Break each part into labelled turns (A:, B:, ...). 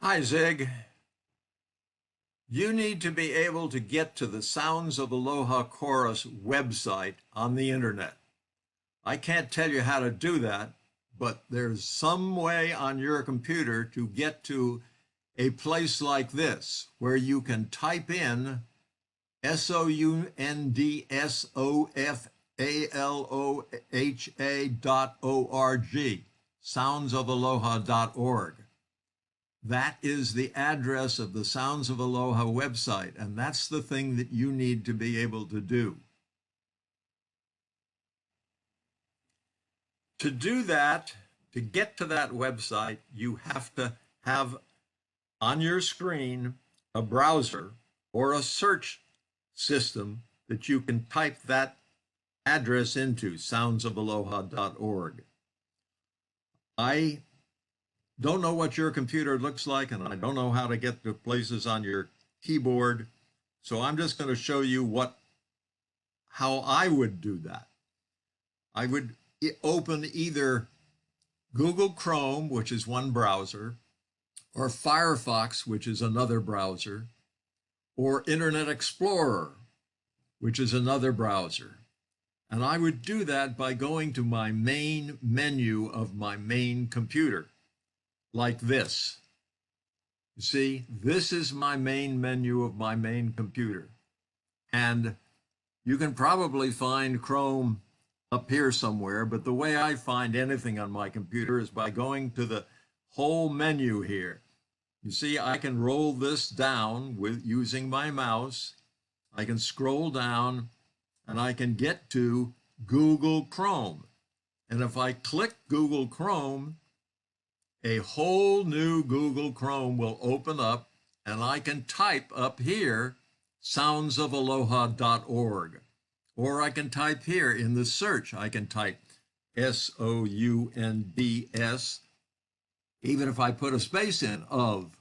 A: Hi, Zig. You need to be able to get to the Sounds of Aloha Chorus website on the internet. I can't tell you how to do that, but there's some way on your computer to get to a place like this where you can type in soundsofaloha.org, soundsofaloha.org. That is the address of the Sounds of Aloha website, and that's the thing that you need to be able to do. To do that, to get to that website, you have to have on your screen a browser or a search system that you can type that address into, soundsofaloha.org. I don't know what your computer looks like, and I don't know how to get to places on your keyboard. So I'm just going to show you how I would do that. I would open either Google Chrome, which is one browser, or Firefox, which is another browser, or Internet Explorer, which is another browser. And I would do that by going to my main menu of my main computer, like this. You see, this is my main menu of my main computer. And you can probably find Chrome up here somewhere, but the way I find anything on my computer is by going to the whole menu here. You see, I can roll this down using my mouse. I can scroll down and I can get to Google Chrome. And if I click Google Chrome, a whole new Google Chrome will open up, and I can type up here soundsofaloha.org. Or I can type here in the search, I can type SOUNDS, even if I put a space in, of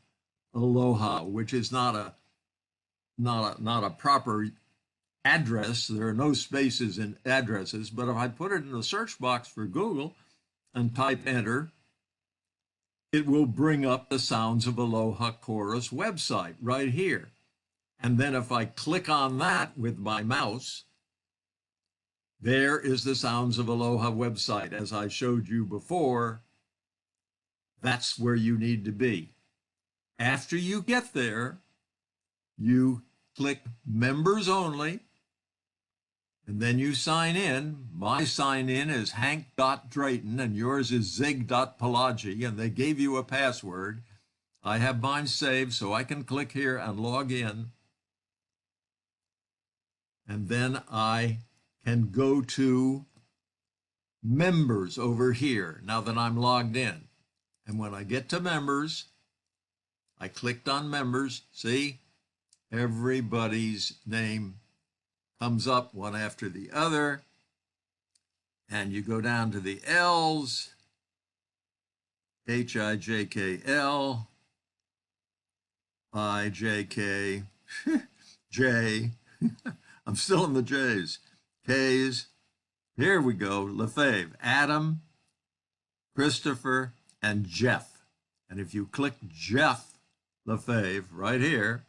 A: Aloha, which is not a proper address. There are no spaces in addresses, but if I put it in the search box for Google and type enter, it will bring up the Sounds of Aloha Chorus website right here. And then if I click on that with my mouse, there is the Sounds of Aloha website. As I showed you before, that's where you need to be. After you get there, you click Members Only, and then you sign in. My sign in is Hank.Drayton, and yours is Zig.Palagyi, and they gave you a password. I have mine saved, so I can click here and log in. And then I can go to Members over here, now that I'm logged in. And when I get to Members, I clicked on Members. See, everybody's name comes up one after the other, and you go down to the L's, HIJKL, IJK, J, I'm still in the J's, K's, here we go, Lefebvre, Adam, Christopher, and Jeff. And if you click Jeff Lefebvre right here,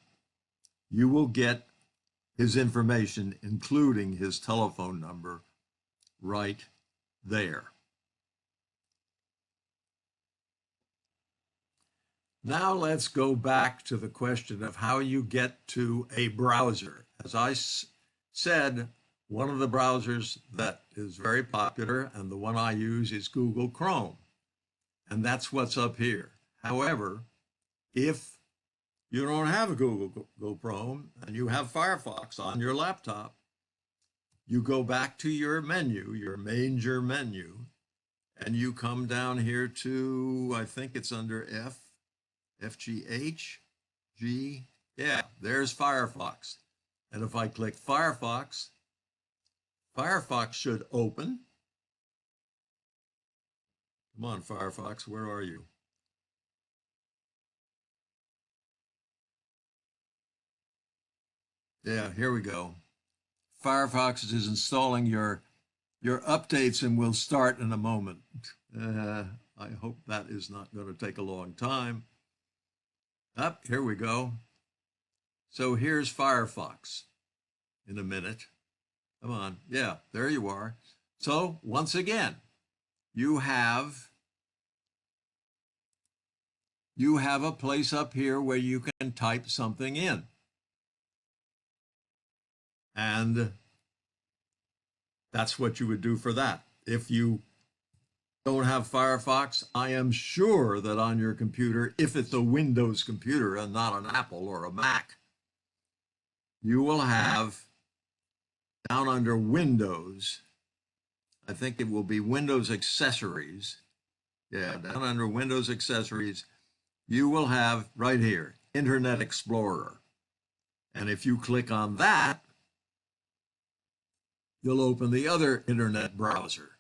A: you will get his information, including his telephone number, right there. Now let's go back to the question of how you get to a browser. As I said, one of the browsers that is very popular, and the one I use, is Google Chrome. And that's what's up here. However, if you don't have a Google Chrome and you have Firefox on your laptop, you go back to your menu, your major menu, and you come down here to, I think it's under FGH, G, yeah, there's Firefox. And if I click Firefox, Firefox should open. Come on, Firefox, where are you? Yeah, here we go. Firefox is installing your updates and will start in a moment. I hope that is not going to take a long time. Up, here we go. So here's Firefox in a minute. Come on. Yeah, there you are. So once again, you have a place up here where you can type something in. And that's what you would do for that. If you don't have Firefox, I am sure that on your computer, if it's a Windows computer and not an Apple or a Mac, you will have down under Windows, I think it will be Windows Accessories. Yeah, down under Windows Accessories, you will have right here, Internet Explorer. And if you click on that, you'll open the other internet browser.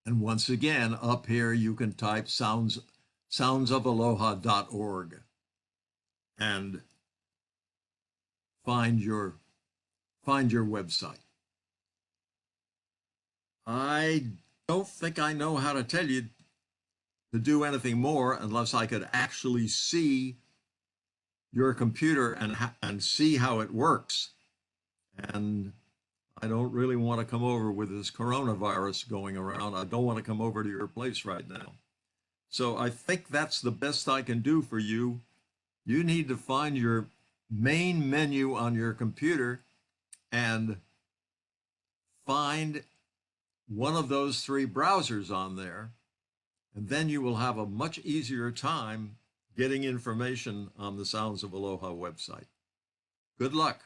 A: And once again, up here, you can type soundsofaloha.org and find your website. I don't think I know how to tell you to do anything more unless I could actually see your computer and see how it works. And I don't really want to come over with this coronavirus going around. I don't want to come over to your place right now. So I think that's the best I can do for you. You need to find your main menu on your computer and find one of those three browsers on there, and then you will have a much easier time getting information on the Sounds of Aloha website. Good luck.